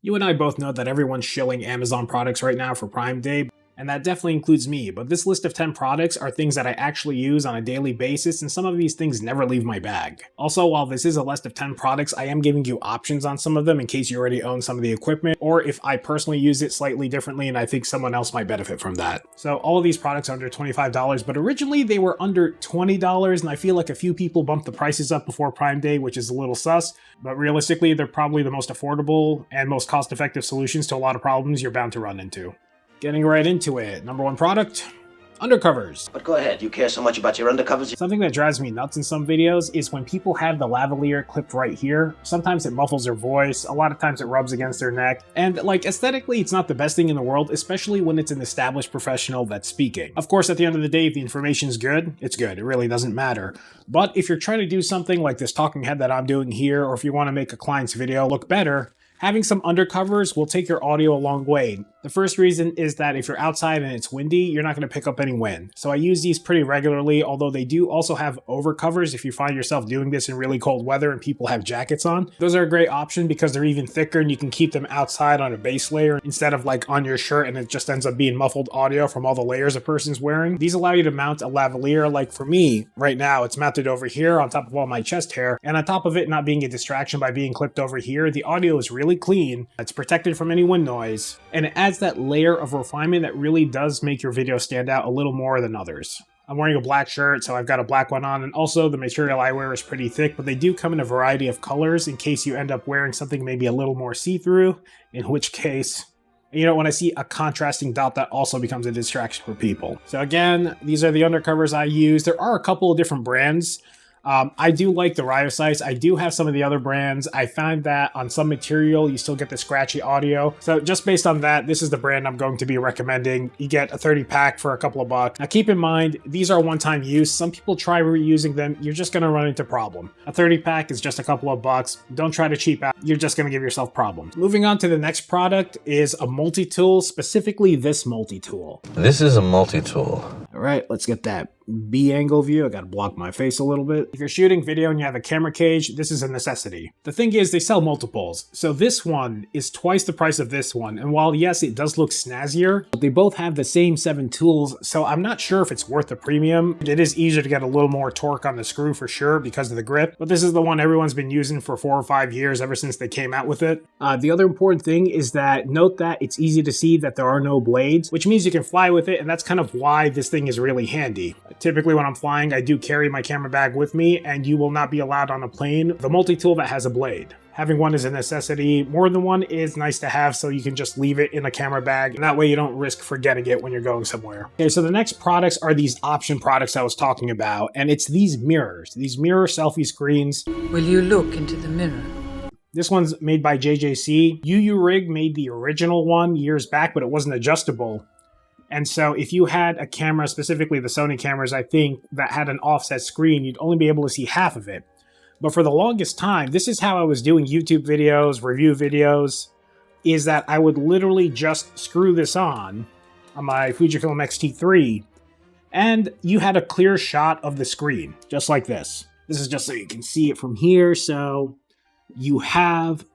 You and I both know that everyone's shilling Amazon products right now for Prime Day, and that definitely includes me, but this list of 10 products are things that I actually use on a daily basis, and some of these things never leave my bag. Also, while this is a list of 10 products, I am giving you options on some of them in case you already own some of the equipment, or if I personally use it slightly differently and I think someone else might benefit from that. So all of these products are under $25, but originally they were under $20, and I feel like a few people bumped the prices up before Prime Day, which is a little sus, but realistically, they're probably the most affordable and most cost-effective solutions to a lot of problems you're bound to run into. Getting right into it, number one product, undercovers. But go ahead, you care so much about your undercovers? Something that drives me nuts in some videos is when people have the lavalier clipped right here. Sometimes it muffles their voice, a lot of times it rubs against their neck, and like aesthetically it's not the best thing in the world, especially when it's an established professional that's speaking. Of course, at the end of the day, if the information's good, it's good, it really doesn't matter. But if you're trying to do something like this talking head that I'm doing here, or if you want to make a client's video look better, having some undercovers will take your audio a long way. The first reason is that if you're outside and it's windy, you're not going to pick up any wind. So I use these pretty regularly, although they do also have overcovers if you find yourself doing this in really cold weather and people have jackets on. Those are a great option because they're even thicker and you can keep them outside on a base layer instead of like on your shirt and it just ends up being muffled audio from all the layers a person's wearing. These allow you to mount a lavalier. Like for me, right now, it's mounted over here on top of all my chest hair, and on top of it not being a distraction by being clipped over here, the audio is really clean, it's protected from any wind noise, and it adds that layer of refinement that really does make your video stand out a little more than others. I'm wearing a black shirt, so I've got a black one on, and also the material I wear is pretty thick, but they do come in a variety of colors in case you end up wearing something maybe a little more see-through, in which case, you know, when I see a contrasting dot, that also becomes a distraction for people. So again, these are the undercovers I use. There are a couple of different brands. I do like the Rhyosites. I do have some of the other brands. I find that on some material, you still get the scratchy audio. So just based on that, this is the brand I'm going to be recommending. You get a 30 pack for a couple of bucks. Now keep in mind, these are one-time use. Some people try reusing them. You're just going to run into problem. A 30 pack is just a couple of bucks. Don't try to cheap out. You're just going to give yourself problems. Moving on to the next product is a multi-tool, specifically this multi-tool. This is a multi-tool. All right, let's get that B-angle view. I gotta block my face a little bit. If you're shooting video and you have a camera cage, this is a necessity. The thing is, they sell multiples. So this one is twice the price of this one. And while yes, it does look snazzier, they both have the same 7 tools. So I'm not sure if it's worth the premium. It is easier to get a little more torque on the screw for sure because of the grip. But this is the one everyone's been using for 4 or 5 years ever since they came out with it. The other important thing is that note that it's easy to see that there are no blades, which means you can fly with it. And that's kind of why this thing is really handy. Typically when I'm flying, I do carry my camera bag with me, and you will not be allowed on a plane the multi-tool that has a blade. Having one is a necessity. More than one is nice to have so you can just leave it in a camera bag, and that way you don't risk forgetting it when you're going somewhere. Okay, so the next products are these option products I was talking about, and it's these mirrors, these mirror selfie screens. Will you look into the mirror? This one's made by JJC. UU Rig made the original one years back, but it wasn't adjustable. And so if you had a camera, specifically the Sony cameras, I think, that had an offset screen, you'd only be able to see half of it. But for the longest time, this is how I was doing YouTube videos, review videos, is that I would literally just screw this on my Fujifilm X-T3, and you had a clear shot of the screen, just like this. This is just so you can see it from here, so you have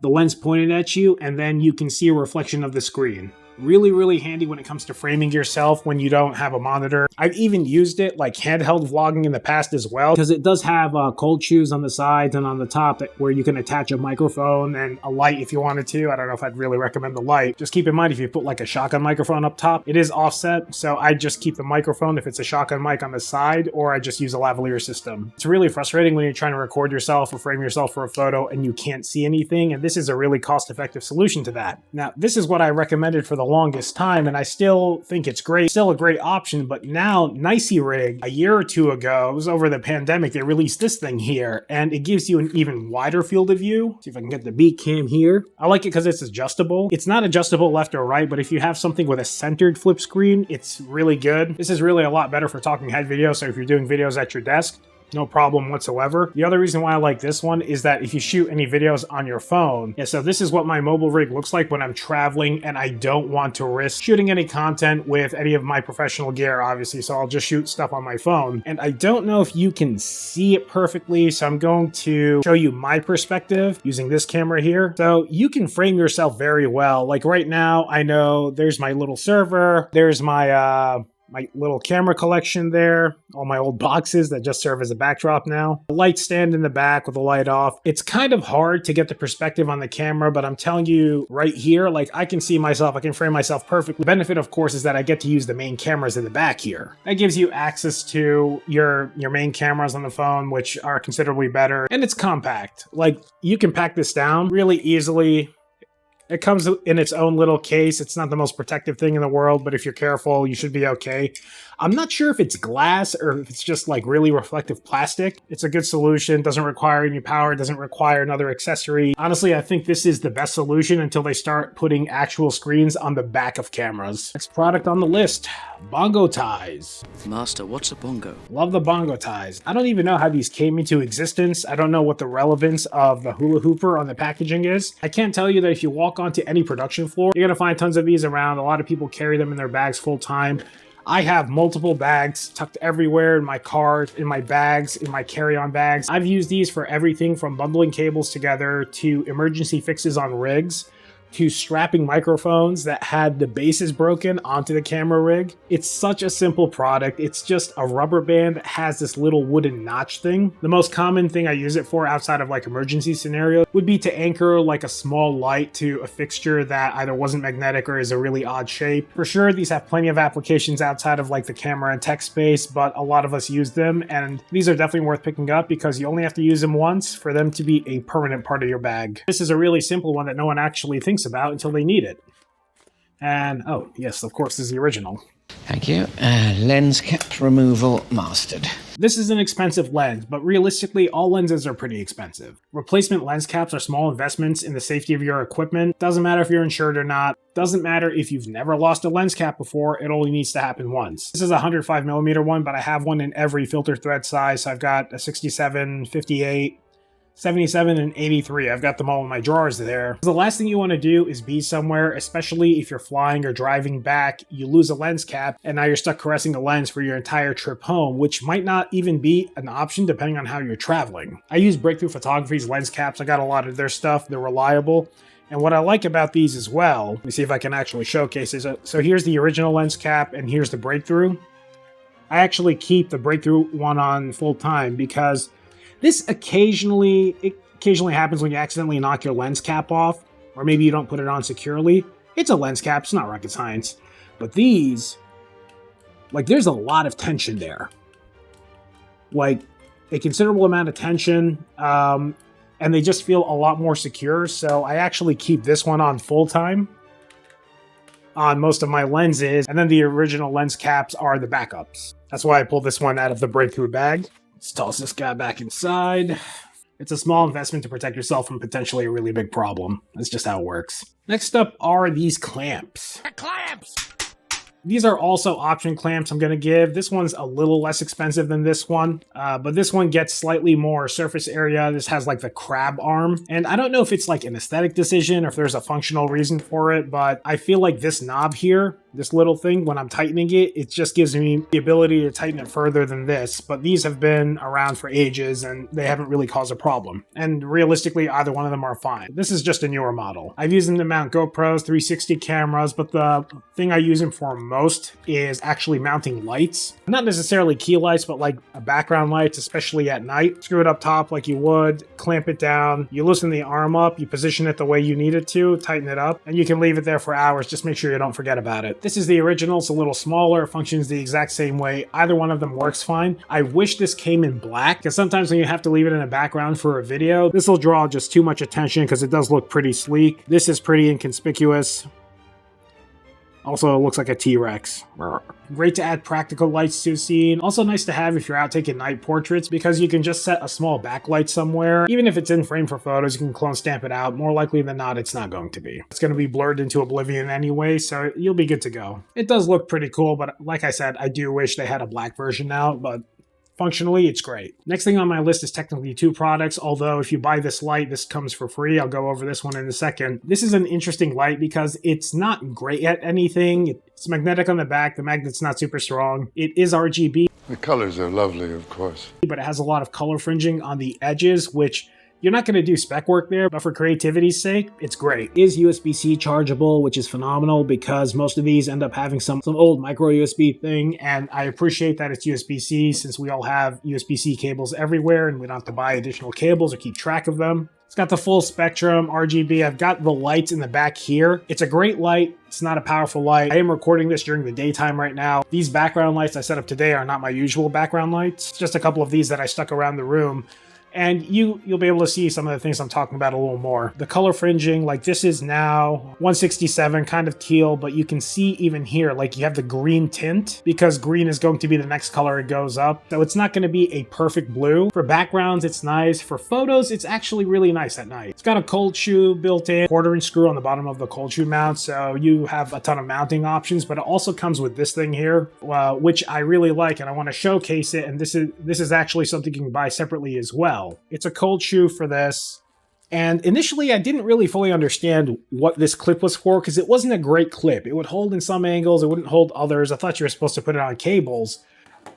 the lens pointed at you, and then you can see a reflection of the screen. Really, really handy when it comes to framing yourself when you don't have a monitor. I've even used it like handheld vlogging in the past as well, because it does have cold shoes on the sides and on the top where you can attach a microphone and a light if you wanted to. I don't know if I'd really recommend the light. Just keep in mind, if you put like a shotgun microphone up top, it is offset, so I just keep the microphone if it's a shotgun mic on the side, or I just use a lavalier system. It's really frustrating when you're trying to record yourself or frame yourself for a photo and you can't see anything, and this is a really cost-effective solution to that. Now, this is what I recommended for the longest time, and I still think it's great, still a great option. But now Nicey Rig, a year or two ago, it was over the pandemic, they released this thing here, and it gives you an even wider field of view. See if I can get the beat cam here. I like it because it's adjustable. It's not adjustable left or right, but if you have something with a centered flip screen, it's really good. This is really a lot better for talking head videos, so if you're doing videos at your desk, no problem whatsoever. The other reason why I like this one is that if you shoot any videos on your phone, yeah, so this is what my mobile rig looks like when I'm traveling and I don't want to risk shooting any content with any of my professional gear, obviously, so I'll just shoot stuff on my phone. And I don't know if you can see it perfectly, so I'm going to show you my perspective using this camera here. So you can frame yourself very well. Like right now, I know there's my little server, there's my little camera collection there, all my old boxes that just serve as a backdrop now. A light stand in the back with the light off. It's kind of hard to get the perspective on the camera, but I'm telling you right here, like I can see myself, I can frame myself perfectly. The benefit, of course, is that I get to use the main cameras in the back here. That gives you access to your main cameras on the phone, which are considerably better, and it's compact. Like you can pack this down really easily. It comes in its own little case. It's not the most protective thing in the world, but if you're careful, you should be okay. I'm not sure if it's glass or if it's just like really reflective plastic. It's a good solution. Doesn't require any power. Doesn't require another accessory. Honestly, I think this is the best solution until they start putting actual screens on the back of cameras. Next product on the list, bongo ties. Master, what's a bongo? Love the bongo ties. I don't even know how these came into existence. I don't know what the relevance of the hula hooper on the packaging is. I can't tell you that if you walk onto any production floor, you're gonna find tons of these around. A lot of people carry them in their bags full time. I have multiple bags tucked everywhere in my car, in my bags, in my carry-on bags. I've used these for everything from bundling cables together to emergency fixes on rigs, to strapping microphones that had the bases broken onto the camera rig. It's such a simple product. It's just a rubber band that has this little wooden notch thing. The most common thing I use it for outside of like emergency scenario would be to anchor like a small light to a fixture that either wasn't magnetic or is a really odd shape. For sure, these have plenty of applications outside of like the camera and tech space, but a lot of us use them, and these are definitely worth picking up because you only have to use them once for them to be a permanent part of your bag. This is a really simple one that no one actually thinks about until they need it. And oh yes, of course, this is the original. Thank you. Lens cap removal mastered. This is an expensive lens, but realistically, all lenses are pretty expensive. Replacement lens caps are small investments in the safety of your equipment. Doesn't matter if you're insured or not. Doesn't matter if you've never lost a lens cap before. It only needs to happen once. This is a 105mm one, but I have one in every filter thread size. So I've got a 67, 58, 77 and 83. I've got them all in my drawers there. The last thing you want to do is be somewhere, especially if you're flying or driving back, you lose a lens cap and now you're stuck caressing the lens for your entire trip home, which might not even be an option depending on how you're traveling. I use Breakthrough Photography's lens caps. I got a lot of their stuff. They're reliable. And what I like about these as well, let me see if I can actually showcase this. So here's the original lens cap and here's the Breakthrough. I actually keep the Breakthrough one on full time because this occasionally happens when you accidentally knock your lens cap off, or maybe you don't put it on securely. It's a lens cap, it's not rocket science. But these, like there's a lot of tension there. Like a considerable amount of tension, and they just feel a lot more secure. So I actually keep this one on full time on most of my lenses, and then the original lens caps are the backups. That's why I pulled this one out of the Breakthrough bag. Let's toss this guy back inside. It's a small investment to protect yourself from potentially a really big problem. That's just how it works. Next up are these clamps. Clamps! These are also option clamps I'm going to give. This one's a little less expensive than this one, but this one gets slightly more surface area. This has like the crab arm, and I don't know if it's like an aesthetic decision or if there's a functional reason for it, but I feel like this knob here, this little thing, when I'm tightening it, it just gives me the ability to tighten it further than this, but these have been around for ages and they haven't really caused a problem. And realistically, either one of them are fine. This is just a newer model. I've used them to mount GoPros, 360 cameras, but the thing I use them for most is actually mounting lights. Not necessarily key lights, but like a background lights, especially at night. Screw it up top like you would, clamp it down, you loosen the arm up, you position it the way you need it to, tighten it up, and you can leave it there for hours. Just make sure you don't forget about it. This is the original. It's a little smaller, functions the exact same way. Either one of them works fine. I wish this came in black, because sometimes when you have to leave it in a background for a video, this will draw just too much attention because it does look pretty sleek. This is pretty inconspicuous. Also, it looks like a T-Rex. Great to add practical lights to a scene. Also nice to have if you're out taking night portraits, because you can just set a small backlight somewhere. Even if it's in frame for photos, you can clone stamp it out. More likely than not, it's not going to be. It's going to be blurred into oblivion anyway, so you'll be good to go. It does look pretty cool, but like I said, I do wish they had a black version now, but Functionally, it's great. Next thing on my list is technically two products, although if you buy this light, this comes for free. I'll go over this one in a second. This is an interesting light because it's not great at anything. It's magnetic on the back. The magnet's not super strong. It is RGB. The colors are lovely, of course. But it has a lot of color fringing on the edges, which you're not going to do spec work there, but for creativity's sake, it's great. It is USB-C chargeable, which is phenomenal because most of these end up having some old micro USB thing, and I appreciate that it's USB-C since we all have USB-C cables everywhere and we don't have to buy additional cables or keep track of them. It's got the full spectrum RGB. I've got the lights in the back here. It's a great light. It's not a powerful light. I am recording this during the daytime right now. These background lights I set up today are not my usual background lights. It's just a couple of these that I stuck around the room. And you'll be able to see some of the things I'm talking about a little more. The color fringing, like this is now 167, kind of teal, but you can see even here, like you have the green tint because green is going to be the next color it goes up. So it's not going to be a perfect blue. For backgrounds, it's nice. For photos, it's actually really nice at night. It's got a cold shoe built in, 1/4-inch screw on the bottom of the cold shoe mount. So you have a ton of mounting options, but it also comes with this thing here, which I really like and I want to showcase it. And this is actually something you can buy separately as well. It's a cold shoe for this. And initially I didn't really fully understand what this clip was for because it wasn't a great clip. It would hold in some angles, it wouldn't hold others. I thought you were supposed to put it on cables.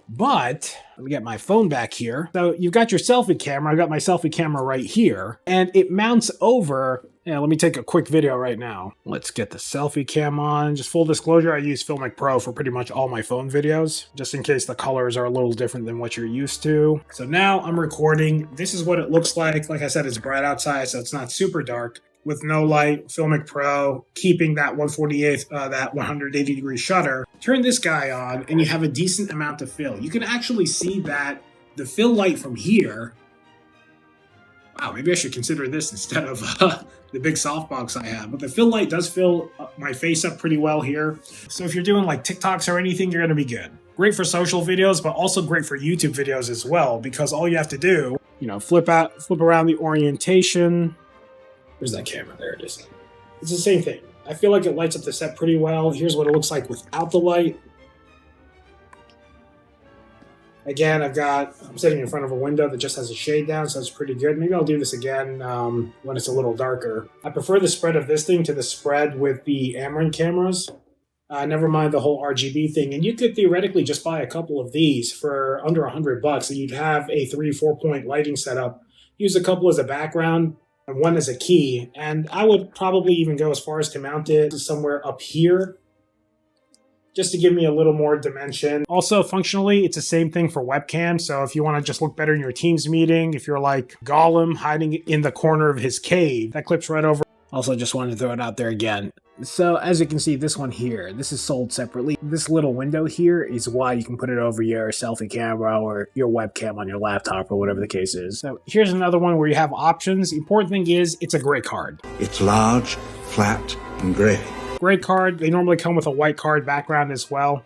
But let me get my phone back here. So you've got your selfie camera. I've got my selfie camera right here and it mounts over. Yeah, let me take a quick video right now. Let's get the selfie cam on. Just full disclosure, I use Filmic Pro for pretty much all my phone videos, just in case the colors are a little different than what you're used to. So now I'm recording. This is what it looks like. Like I said, it's bright outside, so it's not super dark. With no light, Filmic Pro, keeping that 1/48, that 180 degree shutter. Turn this guy on and you have a decent amount of fill. You can actually see that the fill light from here. Wow, maybe I should consider this instead of the big softbox I have. But the fill light does fill my face up pretty well here. So if you're doing like TikToks or anything, you're going to be good. Great for social videos, but also great for YouTube videos as well, because all you have to do, flip around the orientation. Where's that camera? There it is. It's the same thing. I feel like it lights up the set pretty well. Here's what it looks like without the light. Again, I'm sitting in front of a window that just has a shade down, so it's pretty good. Maybe I'll do this again when it's a little darker. I prefer the spread of this thing to the spread with the Amarin cameras. Never mind the whole RGB thing. And you could theoretically just buy a couple of these for under $100 and you'd have a 3-4 point lighting setup. Use a couple as a background and one as a key. And I would probably even go as far as to mount it somewhere up here, just to give me a little more dimension. Also, functionally, it's the same thing for webcam. So if you want to just look better in your Teams meeting, if you're like Gollum hiding in the corner of his cave, that clips right over. Also, just wanted to throw it out there again. So as you can see, this one here, this is sold separately. This little window here is why you can put it over your selfie camera or your webcam on your laptop or whatever the case is. So here's another one where you have options. The important thing is it's a gray card. It's large, flat, and gray. Gray card. They normally come with a white card background as well.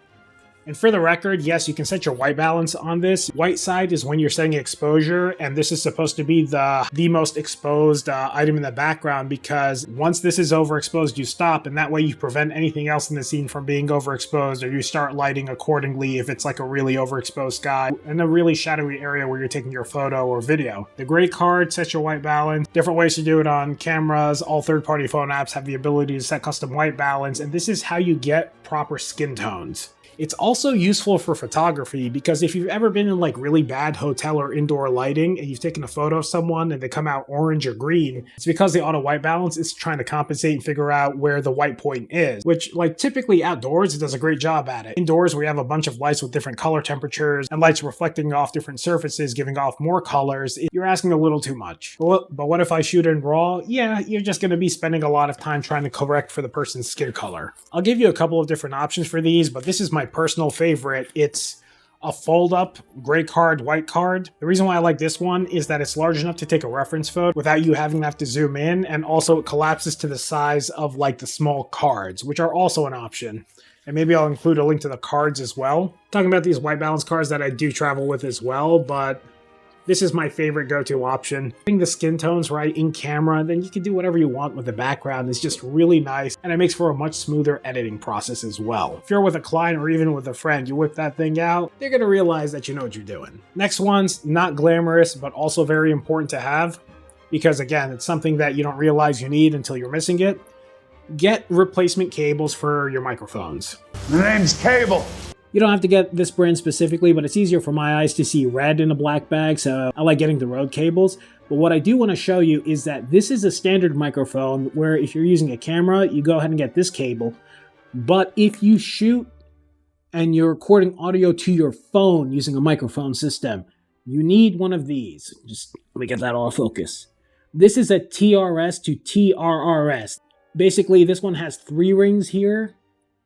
And for the record, yes, you can set your white balance on this. White side is when you're setting exposure, and this is supposed to be the most exposed item in the background, because once this is overexposed, you stop, and that way you prevent anything else in the scene from being overexposed, or you start lighting accordingly if it's like a really overexposed sky in a really shadowy area where you're taking your photo or video. The gray card sets your white balance. Different ways to do it on cameras. All third-party phone apps have the ability to set custom white balance, and this is how you get proper skin tones. It's also useful for photography because if you've ever been in like really bad hotel or indoor lighting and you've taken a photo of someone and they come out orange or green, it's because the auto white balance is trying to compensate and figure out where the white point is, which like typically outdoors, it does a great job at it. Indoors, we have a bunch of lights with different color temperatures and lights reflecting off different surfaces, giving off more colors. You're asking a little too much. But what if I shoot in RAW? Yeah, you're just going to be spending a lot of time trying to correct for the person's skin color. I'll give you a couple of different options for these, but this is my personal favorite. It's a fold-up gray card, white card. The reason why I like this one is that it's large enough to take a reference photo without you having to have to zoom in, and also it collapses to the size of like the small cards, which are also an option. And maybe I'll include a link to the cards as well. Talking about these white balance cards that I do travel with as well, but This is my favorite go-to option. Getting the skin tones right in camera, then you can do whatever you want with the background. It's just really nice, and it makes for a much smoother editing process as well. If you're with a client or even with a friend, you whip that thing out, they're gonna realize that you know what you're doing. Next one's not glamorous, but also very important to have, because again, it's something that you don't realize you need until you're missing it. Get replacement cables for your microphones. The name's Cable. You don't have to get this brand specifically, but it's easier for my eyes to see red in a black bag, so I like getting the Rode cables. But what I do want to show you is that this is a standard microphone where if you're using a camera, you go ahead and get this cable. But if you shoot and you're recording audio to your phone using a microphone system, you need one of these. Just let me get that all focus. This is a TRS to TRRS. Basically, this one has 3 rings here.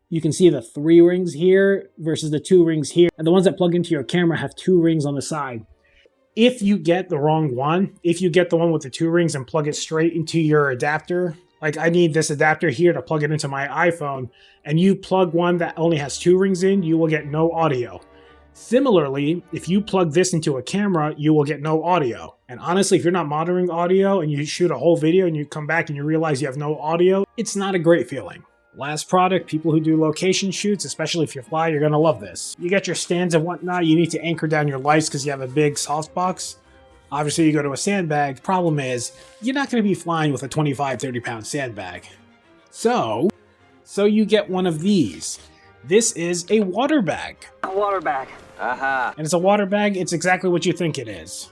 You can see the 3 rings here versus the 2 rings here. And the ones that plug into your camera have 2 rings on the side. If you get the wrong one, if you get the one with the 2 rings and plug it straight into your adapter, like I need this adapter here to plug it into my iPhone, and you plug one that only has 2 rings in, you will get no audio. Similarly, if you plug this into a camera, you will get no audio. And honestly, if you're not monitoring audio and you shoot a whole video and you come back and you realize you have no audio, it's not a great feeling. Last product, people who do location shoots, especially if you fly, you're gonna love this. You get your stands and whatnot, you need to anchor down your lights because you have a big softbox. Obviously, you go to a sandbag. Problem is, you're not gonna be flying with a 25, 30 pound sandbag. So you get one of these. This is a water bag. A water bag. Aha. And it's a water bag, it's exactly what you think it is.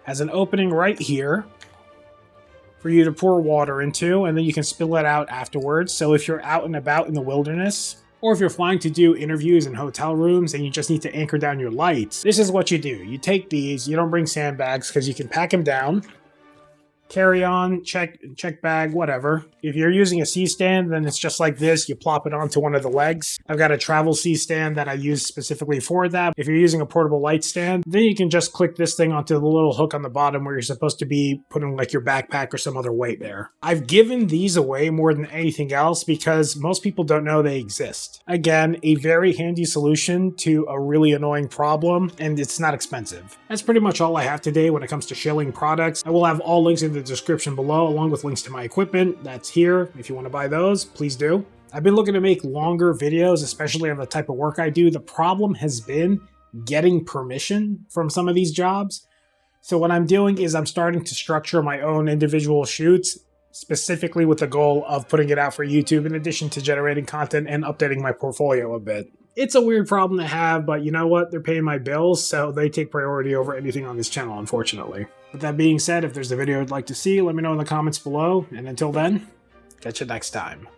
Has an opening right here for you to pour water into, and then you can spill it out afterwards. So if you're out and about in the wilderness, or if you're flying to do interviews in hotel rooms and you just need to anchor down your lights, this is what you do. You take these, you don't bring sandbags because you can pack them down, carry on, check bag, whatever. If you're using a C-stand, then it's just like this. You plop it onto one of the legs. I've got a travel C-stand that I use specifically for that. If you're using a portable light stand, then you can just click this thing onto the little hook on the bottom where you're supposed to be putting like your backpack or some other weight there. I've given these away more than anything else because most people don't know they exist. Again, a very handy solution to a really annoying problem, and it's not expensive. That's pretty much all I have today when it comes to shilling products. I will have all links in the description below, along with links to my equipment. That's here. If you want to buy those, please do. I've been looking to make longer videos, especially on the type of work I do. The problem has been getting permission from some of these jobs. So what I'm doing is I'm starting to structure my own individual shoots, specifically with the goal of putting it out for YouTube in addition to generating content and updating my portfolio a bit. It's a weird problem to have, but you know what? They're paying my bills, so they take priority over anything on this channel, unfortunately. With that being said, if there's a video you'd like to see, let me know in the comments below, and until then, catch you next time.